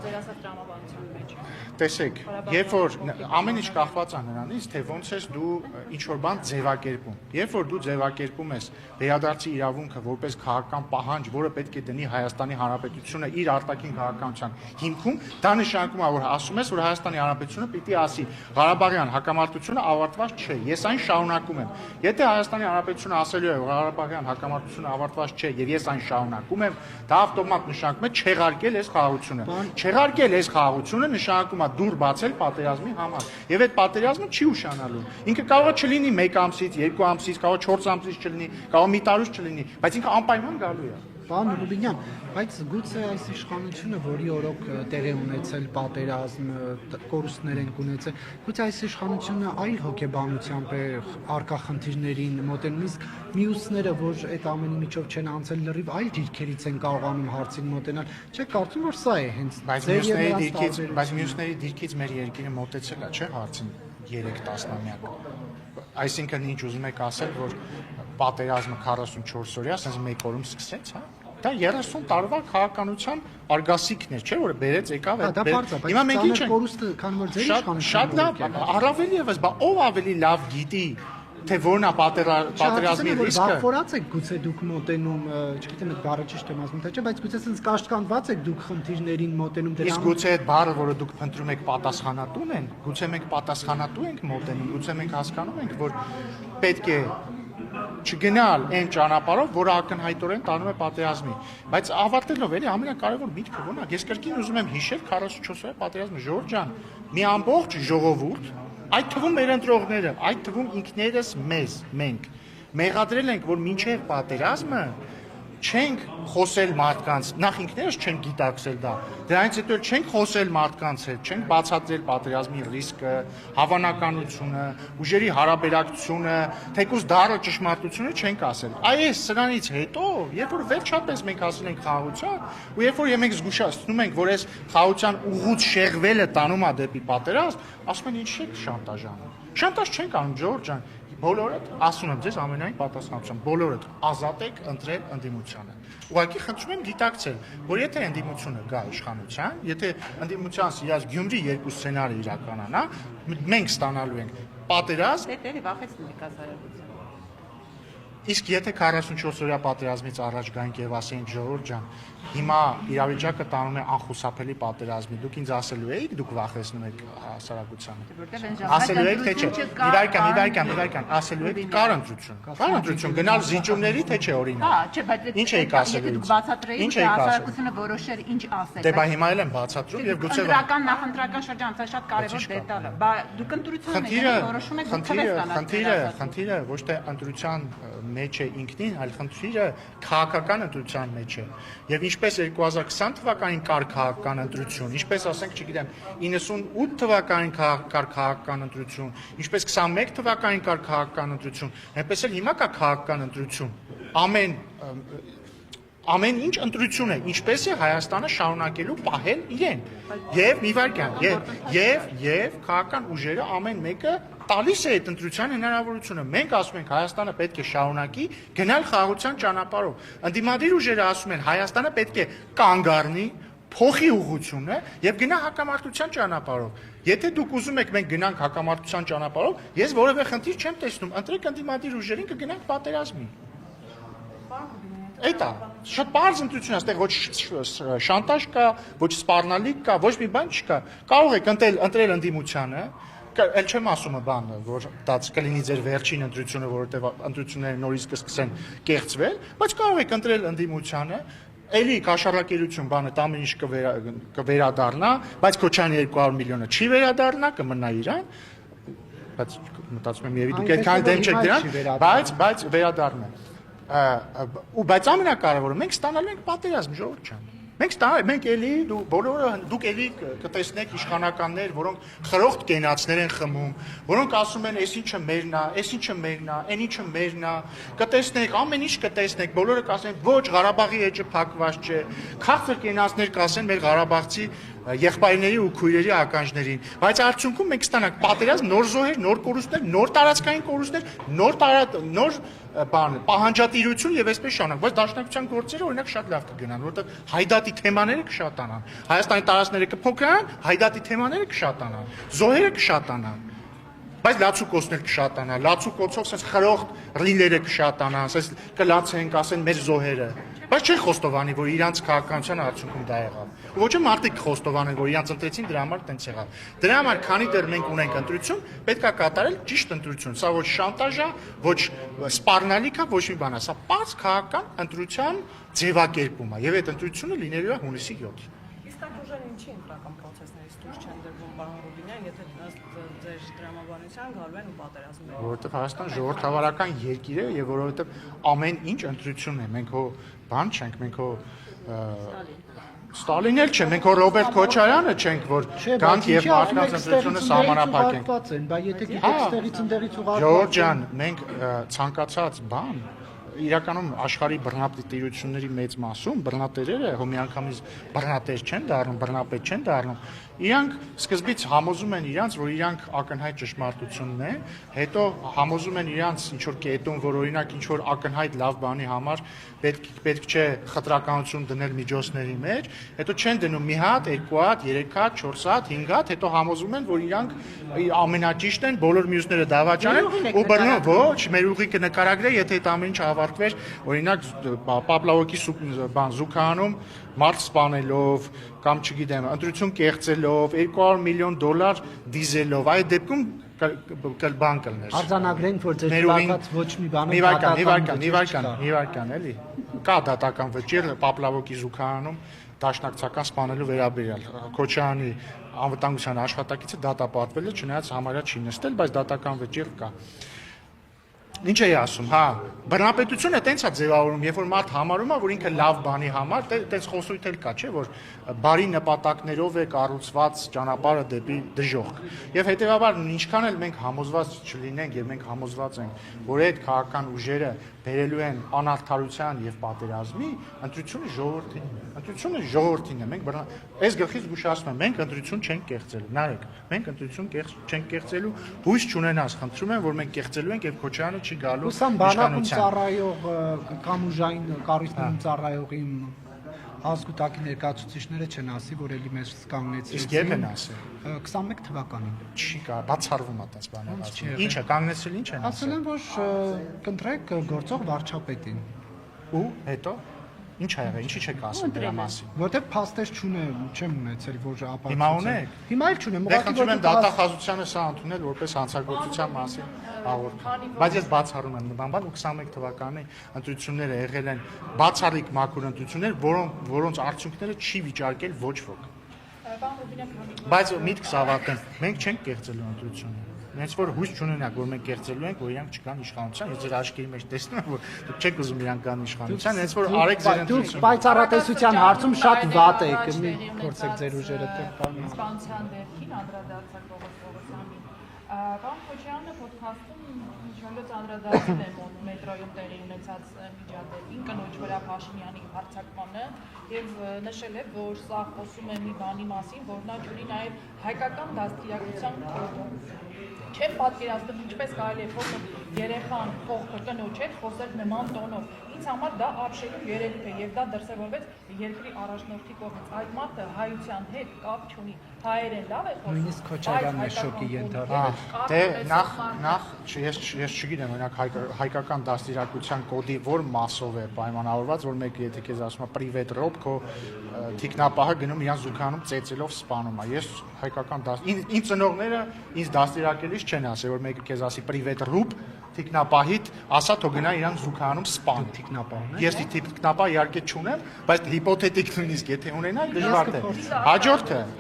ձեր ասած տրամաբանության մեջ է։ Տեսեք, երբ որ ամեն ինչ կախված է նրանից, թե ոնց ես դու ինչ որ բան ձևակերպում։ Երբ որ դու ձևակերպում ես վերադարձի իրավունքը որպես քաղաքական պահանջ, որը պետք է դնի Հայաստանի Հանրապետությունը իր արտաքին քաղաքականության հիմքում, դա նշանակում է, որ ասում ես, որ Հայաստանի Հանրապետությունը պիտի ասի Ղարաբաղյան հակամարտությունը ավարտված չէ։ Ես այն շարունակում եմ։ Եթե Հայաստանի Հանրապետությունը ասելու է, որ Ղարաբաղյան հակամարտությունը ավարտված չէ, եւ ես այն շարունակում եմ, դա ավտոմատ նշանակում է չեղարկել այս խաղաղությունը։ Չեղարկել այս խաղաղությունը նշանակում է դուր բացել պատերազմի համար։ Եվ այդ պատերազմը չի ուշանալու։ Ինքը կարող է չլինի 1 ամսից, 2 ամսից, կարող է 4 ամսից չլինի, կարող մի տարուց չլինի, բայց ինքը անպայման գալու է։ Պարոն Ռուբինյան, բայց գուցե այս իշխանությունը, որի օրոք տեղի ունեցել պատերազմ, կորուստներ են ունեցել, գուցե այս իշխանությունը այլ հոգեբանությամբ է արկա խնդիրներին մոտենում, իսկ մյուսները, որ այդ ամենի միջով չեն անցել լրիվ այլ դիրքերից են կարողանում հարցին մոտենալ, չէ՞ կարծում որ սա է հենց բայց մյուսների դիրքից մեր երկիրը մոտեցել է, չէ՞ հարցին 3 տասնամյակ։ Այսինքն ինչ ուզում եք ասել, որ պատերազմը 44 օրյա, ասես մեկ օրում սկսեց, հա։ Դա 30 տարվա քաղաքականության արգասիքն էր, չէ՞ որը բերեց եկավ այդ։ Հիմա մենք ինչ ենք կորուստը, քան որ ձեր իշխանությունը։ Շատ լավ, առավել եւս, բա ով ավելի լավ գիտի, թե որն է պատերազմի ռիսկը։ Վախվորած եք գուցե դուք մոտենում, չգիտեմ այդ բառը ճիշտ եմ ասում, թե չէ, բայց գուցե sense կաշկանդված եք դուք խնդիրներին մոտենում դրանով։ Իսկ գուցե այդ բառը, որը դուք փնտրում եք, պատասխանատուն են, գուցե մենք պատասխանատու ենք մոտենում, գուցե մենք հասկանում ենք, որ պետք է չգնալ այն ճանապարհով, որը ակնհայտորեն տանում է պատերազմի, բայց ավարտելով էլի ամենակարևոր միտքը ոնակ, ես կրկին ուզում եմ հիշել 44 օրյա պատերազմը, Ժողովուրդ ջան, մի ամբողջ ժողովուրդ, այդ թվում մեր ընտրողները, այդ թվում ինքներս մենք մեղադրել ենք, որ մինչև պատերազմը չենք խոսել մարդկանց, նախ ինքներս չենք գիտակցել դա, դրանից հետո չենք խոսել մարդկանց հետ, չենք բացատրել պատերազմի ռիսկը, հավանականությունը, ուժերի հարաբերակցությունը, թեկուզ դառը ճշմարտությունը չենք ասել։ Այս սրանից հետո, երբ որ վերջապես մենք ասել ենք խաղաղության, ու երբ որ մենք զգուշացնում ենք, որ այս խաղաղության ուղուց շեղվելը տանում է դեպի պատերազմ, ասում են ինչ եք շանտաժանում։ Շանտաժ չենք անում, Ժողովուրդ ջան։ Բոլորդ ասում եմ ձեզ ամենայն պատասխանությամբ, բոլորդ ազատ եք ընտրել ընդդիմությանը։ Ուղղակի խնդրում եմ գիտակցել, որ եթե ընդդիմությունը գա իշխանության, եթե ընդդիմության սիրած Գյումրի երկու սցենարը իրականանա, մենք ստանալու ենք պատերազմ։ Դե դե վախեցնում եք ազարագություն։ Իսկ եթե 44 օրյա պատերազմից առաջ գանք եւ ասենք Ժողովուրդ ջան, հիմա իրավիճակը տանում է անխուսափելի պատերազմի, դուք ինձ ասելու եք, դուք վախեցնում եք հասարակությանը։ Ասելու եք թե չէ։ Իվայկան, ասելու եք կար ընտրություն։ Կար ընտրություն, գնալ զիջումների թե չէ օրինակ։ Հա, չէ, բայց ինչ եք ասելու։ Եթե դուք բացատրեիք, հասարակությունը որոշեր ինչ ասել։ Դե բա հիմա էլ եմ բացատրում եւ գուցե ընտրական նախընտրական շրջան, դա շատ կարևոր դետալ է։ Բա դուք ընտրությունն եք որոշում եք խնդիրը ոչ թե ընտրության մեջ է ինքնին, այլ խնդիրը քաղաքական ընտրության մեջ է։ Եվ ինչպես 2020 թվականին կար քաղաքական ընտրություն, ինչպես ասենք, չգիտեմ, 98 թվականին կար քաղաքական ընտրություն, ինչպես 21 թվականին կար քաղաքական ընտրություն, այնպես էլ հիմա կա քաղաքական ընտրություն։ Ամեն ինչ ընտրություն է, ինչպես է Հայաստանը շարունակելու պահել իրեն։ Եվ մի վարքյան, եւ քաղաքական ուժերը ամեն մեկը տալիս է այդ ընտրության հնարավորությունը։ Մենք ասում ենք Հայաստանը պետք է շարունակի գնալ խաղաղության ճանապարհով։ Ընդդիմադիր ուժերը ասում են Հայաստանը պետք է կանգ առնի, փոխի ուղղությունը եւ գնա հակամարտության ճանապարհով։ Եթե դուք ուզում եք մենք գնանք հակամարտության ճանապարհով, ես որևէ խնդիր չեմ տեսնում։ Ընտրեք ընդդիմադիր ուժերին կգնանք պատերազմի։ Էտա շատ բարձ ընտրություն է, այստեղ ոչ շանտաժ կա, ոչ սպառնալիք կա, ոչ մի բան չկա։ Կարող եք ընտրել ընդդիմությանը, էլ չեմ ասում բան, որ դա կլինի ձեր վերջին ընտրությունը, որովհետև ընտրությունները նորից կսկսեն կեղծվել, բայց կարող եք ընտրել ընդդիմությանը, էլի կաշառակերություն բանը ամեն ինչ կվերադառնա, բայց Քոչարյանի 200 միլիոնը չի վերադառնա, կմնա իրան, բայց մտածում եմ եւի դուք այդքան դեմ չեք դրան, բայց վերադառնա։ Բայց ամենակարևորը մենք ստանալու ենք պատերազմ, Ժողովուրդ ջան։ Մենք էլի դուք էլի կտեսնեք իշխանականներ, որոնք խրոխտ կենացներ են խմում, որոնք ասում են, այս ինչը մերն է, այս ինչը մերն է, այն ինչը մերն է, կտեսնեք, ամեն ինչ կտեսնեք, բոլորը կասեն, ոչ, Ղարաբաղի էջը փակված չէ, քաղցր կենացներ կասեն մեր ղարաբաղցի եղբայրների ու քույրերի ականջներին, բայց արդյունքում մենք ստանանք պատերազմ, նոր զոհեր, նոր կորուստներ, նոր տարածքային կորուստներ, նոր պահանջատիրություն եւ այսպես շարունակ, բայց դաշնակցության գործերը օրինակ շատ լավ կգնան, որովհետեւ հայդատի թեմաները կշատանան, Հայաստանի տարածքները կփոքրանան, հայդատի թեմաները կշատանան, զոհերը կշատանան, բայց լացուկոցներ կշատանան, լացուկոցով sense խրոխտ ռիլերը կշատանան, sense կլացենք, ասեն մեր զոհերը, բայց չեն խոստովանի, որ իրանց քաղաքականության արդյունքում դա եղավ։ Ոչ թե մարդիկ խոստովանեն, որ իրանց ընտրեցին, դրա համար տենց եղավ։ Դրա համար, քանի դեռ մենք ունենք ընտրություն, պետք է կատարել ճիշտ ընտրություն։ Սա ոչ շանտաժ է, ոչ սպառնալիք է, ոչ մի բան է, սա պարզ քաղաքական ընտրության ձևակերպում է, եւ այդ ընտրությունը լինելու է հունիսի 7-ին։ Իսկ այդ ուժերը ինչի ընտրական process-ներից դուրս չեն դրվում, պարոն Ռուբինյան, եթե ձեր դրամաբանության գալու են ու պատերազմում են։ Որովհետև Հայաստան ժողովրդավարական երկիր է եւ որովհետև ամեն ինչ ընտրություն է։ Մենք հո բան չենք, մենք հո Ստալին էլ չէ, մենք հո Ռոբերտ Քոչարյանը չենք, որ գանք եւ մարդկանց ընտրությունը սահմանափակենք։ Բա եթե գիտեք ստեղից ընդերից ուղարկված։ Ժողովուրդ ջան, մենք ցանկացած բան իրականում աշխարհի բռնատիրությունների մեծ մասում բռնատերերը հո միանգամից բռնատեր չեն դառնում, բռնապետ չեն դառնում։ Իրանք սկզբից համոզում են իրանց, որ իրանք ակնհայտ ճշմարտությունն է, հետո համոզում են իրանց ինչ որ կետում, որ օրինակ ինչ որ ակնհայտ լավ բանի համար պետք չէ խտրականություն դնել միջոցների մեջ, հետո չեն դնում մի հատ, երկու հատ, 3 հատ, 4 հատ, 5 հատ, հետո համոզում են, որ իրանք ամենաճիշտն են, բոլոր մյուսները դավաճան են ու բռնում, ոչ, մեր ուղիքը նկարագրե, եթե այդ ամեն ինչը ավարտվեր, օրինակ Պապլավոկի զուգահանում մարդ սպանելով կամ չգիտեմ, ընտրություն կեղծելով, $200 միլիոն դիզելով, այդ դեպքում բան կլներ։ Արձանագրենք, որ ձեր պատված ոչ մի բանը մի վարքան, էլի։ Կա դատական վճիռ Պապլավոկի զուգահանում դաշնակցական սպանելու վերաբերյալ։ Քոչարյանի անվտանգության աշխատակիցը դատապարտվել է, չնայած համարյա չի նստել, բայց դատական վճիռ կա։ Ինչ էի ասում, հա, բռնապետությունը տենց է ձևավորում, երբ որ մարդ համարում է, որ ինքը լավ բանի համար, տենց խոսույթ էլ կա, չէ, որ բարի նպատակներով է կառուցված ճանապարհը դեպի դժոխք։ Եվ հետեւաբար ինչքան էլ մենք համոզված չլինենք եւ մենք համոզված ենք, որ այդ քաղաքական ուժերը բերելու են անարդարության եւ պատերազմի, ընտրությունը ժողովրդին է, մենք այս գլխից զգուշացնում եմ, մենք ընտրություն չենք կեղծելու, նայեք, մենք ընտրություն չենք կեղծելու, հույս չունենաս, խնդրում եմ, որ մենք կեղծելու ենք եւ Քոչարյանը չի գալու բանակում ծառայող կամ ուժային կառույցներում ծառայող իմ ազգուտակի ներկայացուցիչները չեն ասի, որ էլի մեզ կանգնեցին։ Իսկ երբ են ասել։ 21 թվականին։ Չի կա, բացառվում է այդպես բաներ։ Ինչ է, կանգնեցել ինչ են ասել են, որ կընտրեք գործող վարչապետին։ Ու հետո ինչ ա եղել, ինչի չեք ասում դրա մասին։ Որտեւ փաստեր չեմ ունեցել, որ ապացուցեմ։ Հիմա ունեք։ Հիմա էլ չունեմ, ուղղակի որ դատախազությանը սա ընդունել որպես հանցագործության մասին հաղորդում։ Բայց ես բացառում եմ նման, ու 21 թվականի ընտրությունները եղել են բացառիկ մաքուր ընտրություններ, որոնց արդյունքները չի վիճարկել ոչ ոք։ Բայց միտքս ավարտեմ, մենք չենք կեղծելու ընտրությունները։ Հենց որ հույս չունենաք, որ մենք կեղծելու ենք, որ իրանք չկան իշխանության, ես ձեր աչքերի մեջ տեսնում եմ, որ դուք չեք ուզում իրանք կան իշխանության, հենց որ արեք ձեր ընտրությունը։ Դուք պայծառատեսության հարցում շատ վատ եք, մի փորձեք ձեր ուժերը տալ։ Սպանության դեպքին անդրադարձակ Պողոսյանին։ Պարոն Քոչարյանը ոդքասթում ինչ-որ անդրադարձել է մետրոյում տեղի ունեցած միջադեպին, կնոջ վրա Փաշինյանի հարձակմանը եւ նշել է, որ սա խոսում է մի բանի մասին, որ նա ունի նաեւ հայկական դաստիարակության կոդ։ Չեմ պատկերացնում ինչպես կարելի է խոսել երեխան փոխը կնոջ հետ խոսել նման տոնով։ Ինձ համար դա ապշելու երևույթ է եւ դա դրսեւորվեց երկրի առաջնորդի կողմից։ Այդ մարդը հայության հետ կապ չունի։ Հայերեն լավ է խոսում։ Նույնիսկ Քոչարյանն է շոկի ենթարկվել։ Դե նախ ես չգիտեմ, օրինակ հայկական դաստիարակության կոդի որ մասով է պայմանավորված, որ մեկը եթե քեզ ասում է պրիվետ ռոբ, քո թիկնապահը գնում իրան զուգանում ծեծելով սպանում է։ Ես հայկական ինձ ծնողները ինձ դաստիարակելիս չեն ասել, որ մեկը քեզ ասի պրիվետ ռուբ, թիկնապահիդ ասա թող գնա իրան զուգանում սպան։ Թիկնապահն է։ Ես թիկնապահ իհարկե չունեմ, բայց հիպոթետիկ նույնիսկ եթե ունենալ դժվար է։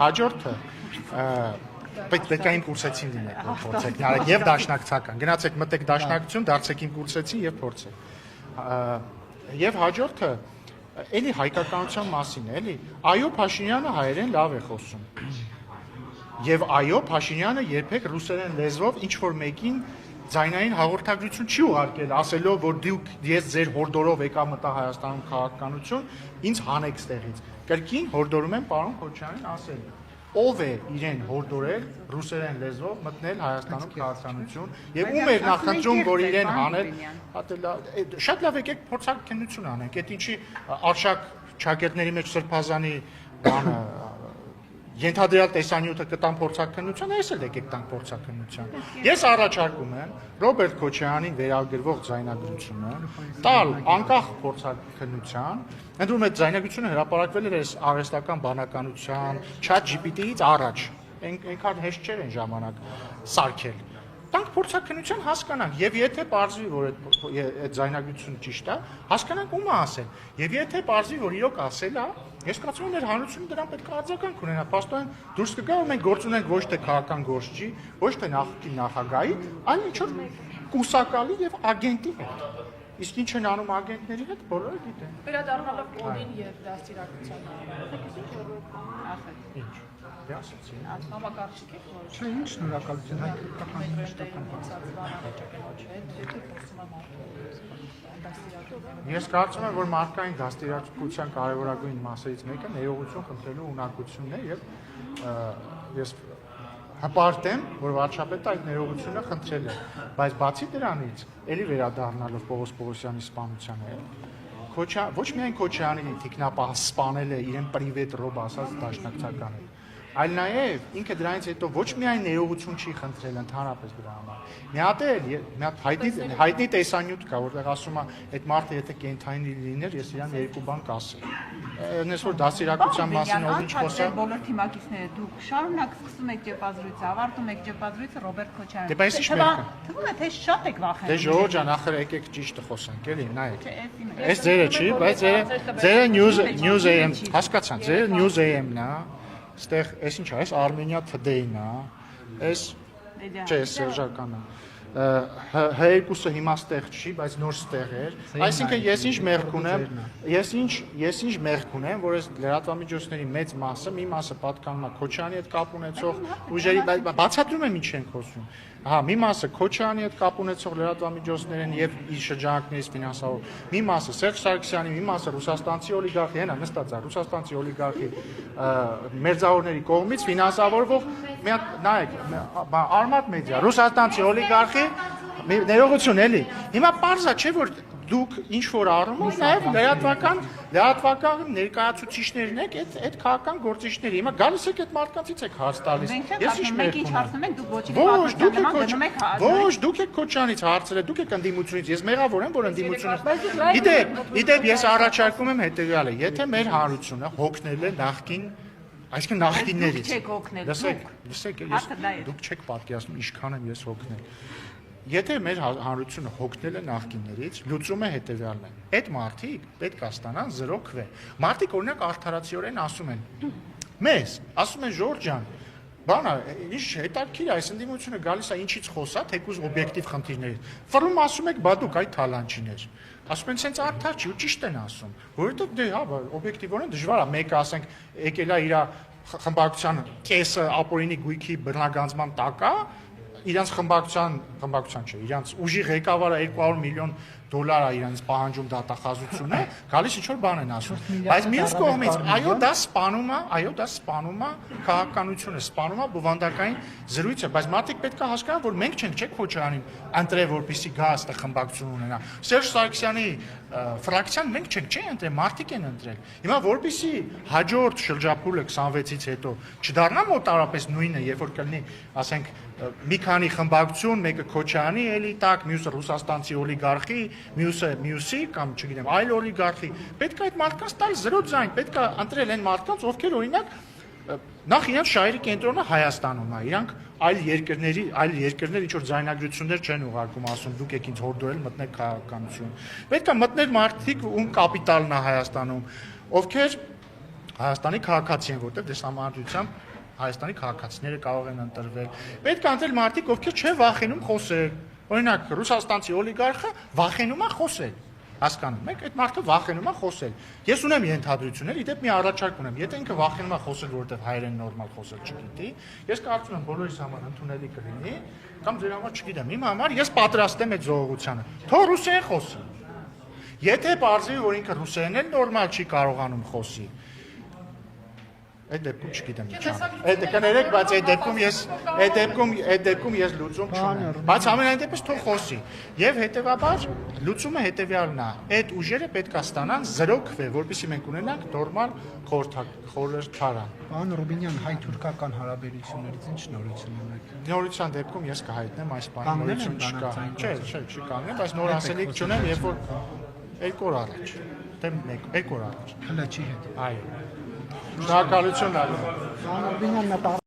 Հաջորդը պետք է իմ կուրսեցին լինեք, որ փորձեք նարեք եւ դաշնակցական։ Գնացեք մտեք դաշնակցություն, դարձեք իմ կուրսեցին եւ փորձեք։ Եվ հաջորդը էլի հայկականության մասին է, էլի։ Այո, Փաշինյանը հայերեն լավ է խոսում։ Եվ այո, Փաշինյանը երբեք ռուսերեն լեզվով ինչ որ մեկին ձայնային հաղորդագրություն չի ուղարկել, ասելով, որ դուք ես ձեր հորդորով եկա մտա Հայաստանում քաղաքականություն, ինձ հանեք ստեղից։ Կրկին հորդորում եմ պարոն Քոչարյանին ասել, ով է իրեն հորդորել ռուսերեն լեզվով մտնել Հայաստանում քաղաքականություն եւ ում էր նախընտրում, որ իրեն հանել, շատ լավ եկեք փորձակնություն անենք, այդ ինչի Արշակ Չակերտների մեջ Սրբազանի բանը ենթադրյալ տեսանյութը կտան փորձակնության, այս էլ եկեք տանք փորձակնության։ Ես առաջարկում եմ Ռոբերտ Քոչարյանին վերագրվող ձայնագրությունը տալ անկախ փորձակնության, ընդդեմ այդ ձայնագրությունը հրապարակվել էր արհեստական բանականության, ChatGPT-ից առաջ, այնքան հեշտ չէր այն ժամանակ սարքել։ Տանք փորձակնության հասկանանք, եւ եթե պարզվի, որ այդ ձայնագրությունը ճիշտ է, հասկանանք ում է ասել։ Եվ եթե պարզվի, որ իրոք ասել է, ես կարծում եմ, որ հանրությունը դրան պետք է արձագանք ունենա։ Պաստորեն դուրս կգա, որ մենք գործ ունենք ոչ թե քաղաքական գործչի, ոչ թե նախկին նախագահի, այլ ինչ որ կուսակալի եւ ագենտի հետ։ Իսկ ինչ են անում ագենտների հետ, բոլորը գիտեն։ Վերադառնալով կոդին եւ դաստիարակությանը։ Ինչ։ Դե ասեցի։ Համակարգիչ եք որ Չէ, ինչ շնորհակալություն հայկական մշտական Ես կարծում եմ, որ մարդկային դաստիարակության կարևորագույն մասերից մեկը ներողություն խնդրելու ունակությունն է եւ ես հպարտ եմ, որ վարչապետը այդ ներողությունը խնդրել է, բայց բացի դրանից, ելի վերադառնալով Պողոս Պողոսյանի սպանությանը, ոչ միայն Քոչարյանի թիկնապահը սպանել է իրեն պրիվետ ռոբ ասած դաշնակցականը, այլ նաև ինքը դրանից հետո ոչ միայն ներողություն չի խնդրել ընդհանրապես դրա համար։ Մի հատ հայտնի տեսանյութ կա, որտեղ ասում է, այդ մարդը եթե կենթանի լիներ, ես իրան երկու բան կասեի։ Այնպես որ դաստիարակության մասին ով ինչ խոսա։ Բոլոր թիմակիցները դուք շարունակ սկսում եք ճեպազրույցը, ավարտում եք ճեպազրույցը Ռոբերտ Քոչարյանը։ Դե բայց ինչ մեկը։ Թվում է թե շատ եք վախենում։ Դե Ժողովուրդ ջան, ախր եկեք ճիշտը խոսանք, էլի, նայեք։ Այս ձերը չի, բայց ձերը News AM, հասկացան, ձերը News AM-ն է։ Ստեղ, այս ինչ է, այս Armenia Today-ն է, այս չէ, Սերժականը։ H2-ը հիմա ստեղ չի, բայց նոր ստեղ էր։ Այսինքն ես ինչ մեղք ունեմ, որ այս լրատվամիջոցների մեծ մասը, մի մասը պատկանում է Քոչարյանի հետ կապ ունեցող ուժերի, բացատրում եմ ինչ ենք խոսում։ Հա, մի մասը Քոչարյանի հետ կապ ունեցող լրատվամիջոցներն եւ իր շրջանակներից ֆինանսավոր, մի մասը Սերժ Սարգսյանի, մի մասը ռուսաստանցի օլիգարխի, հենա նստած է, ռուսաստանցի օլիգարխի մերձավորների կողմից ֆինանսավորվող, մի հատ նայեք, Արմատ մեդիա, ռուսաստանցի օլիգարխի ներողություն էլի։ Հիմա պարզ է, չէ՞ որ դուք ինչ որ առումով նաև լրատվական ներկայացուցիչներն եք այդ քաղաքական գործիչների։ Հիմա գալիս եք այդ մարդկանցից եք հարց տալիս։ Ես ինչ մերկ ունեմ։ Ոչ, դուք եք Քոչարյանից հարցրել, դուք եք ընդդիմությունից։ Ես մեղավոր եմ, որ ընդդիմությունը։ Իդեպ ես առաջարկում եմ հետեւյալը, եթե մեր հանրությունը հոգնել է նախկին, այսինքն նախկիններից։ Լսեք, դուք չեք պատկերացնում ինչքան եմ ես հոգնել։ Եթե մեր հանրությունը հոգնել է նախկիններից, լուծումը հետևյալն է։ Այդ մարդիկ պետք է ստանան 0 քվե։ Մարդիկ օրինակ արդարացիորեն ասում են. Մեզ, ասում են Ժորժ ջան, բանա, ինչ հետաքրքիր է, այս ընդդիմությունը գալիս է ինչից խոսա, թեկուզ օբյեկտիվ խնդիրներից։ Ֆռում ասում եք, բա դուք այդ թալանչիներ։ Ասում են, սենց արդար չի ու ճիշտ են ասում։ Որովհետև դե հա, օբյեկտիվորեն դժվար է, մեկը ասենք եկել է իր խմբակցության կեսը ապօրինի գույքի բռնագանձման տակ է, իրանց խմբակցության չէ, իրանց ուժի ղեկավարը 200 միլիոն դոլար է իրանց պահանջում դատախազությունը, գալիս ինչ-որ բան են ասում։ Բայց մյուս կողմից, այո, դա սպանում է քաղաքականությունը, սպանում է բովանդակային զրույցը, բայց մարդիկ պետք է հասկանան, որ մենք չենք Քոչարյանին ընտրել, որպեսզի գա այստեղ խմբակցություն ունենա։ Սերժ Սարգսյանի ֆրակցիան մենք չենք, չէ՞ ընտրել, մարդիկ են ընտրել։ Հիմա որպեսզի հաջորդ շրջափուլը 26-ից հետո չդառնա մոտարապես նույնը, երբ որ կլինի, ասենք, մի քանի խմբակցություն, մեկը Քոչարյանի էլի տակ, մյուսը ռուսաստանցի օլիգարխի, մյուսը մյուսի կամ չգիտեմ, այլ օլիգարխի, պետք է այդ մարդկանց տալ 0 ձայն, պետք է ընտրել այն մարդկանց, ովքեր օրինակ նախ իրանց շահերի կենտրոնը Հայաստանում է, իրանք այլ երկրներ ինչ որ ձայնագրություններ չեն ուղարկում, ասում դուք եք ինձ հորդորել մտնել քաղաքականություն։ Պետք է մտնել մարդիկ, ում կապիտալն է Հայաստանում, ովքեր Հայաստանի քաղաքացի են, որտեղ դեսամարտությամբ Հայաստանի քաղաքացիները կարող են ընտրվել։ Պետք է ընտրել մարդիկ, ովքեր չեն վախենում խոսել։ Օրինակ, ռուսաստանցի օլիգարխը վախենում է խոսել։ Հասկանում եք, այդ մարդը վախենում է խոսել։ Ես ունեմ ենթադրություններ, իդեպ մի առաջարկ ունեմ։ Եթե ինքը վախենում է խոսել, որովհետև հայերեն նորմալ խոսել չգիտի, ես կարծում եմ բոլորիս համար ընդունելի կլինի, կամ ձեր համար չգիտեմ, իմ համար ես պատրաստ եմ այդ զողողությանը։ Թող ռուսերեն խոսի։ Եթե պարզվի, որ ինքը ռուսերեն էլ նորմալ չի կարողանում խոսի, այդ դեպքում չգիտեմ ինչ անեմ։ Այդ կներեք, բայց այդ դեպքում ես լուծում չունեմ։ Բայց ամենայն դեպս թող խոսի։ Եվ հետևաբար լուծումը հետևյալն է. այդ ուժերը պետք է ստանան 0 քվե, որպեսզի մենք ունենանք նորմալ խորհրդարան։ Պարոն Ռուբինյան, հայ-թուրքական հարաբերություններից ինչ նորություն ունեք։ Նորության դեպքում ես կհայտնեմ այս բանը, նորություն չկա։ Չէ, չի կանգնեմ, բայց նոր ասելիք չունեմ, երբ որ 2 օր առաջ, թե 1 օր առաջ։ Քլաչի հետ։ Այո։ Շնորհակալություն, Լալո։ Պարոն Ռուբինյան,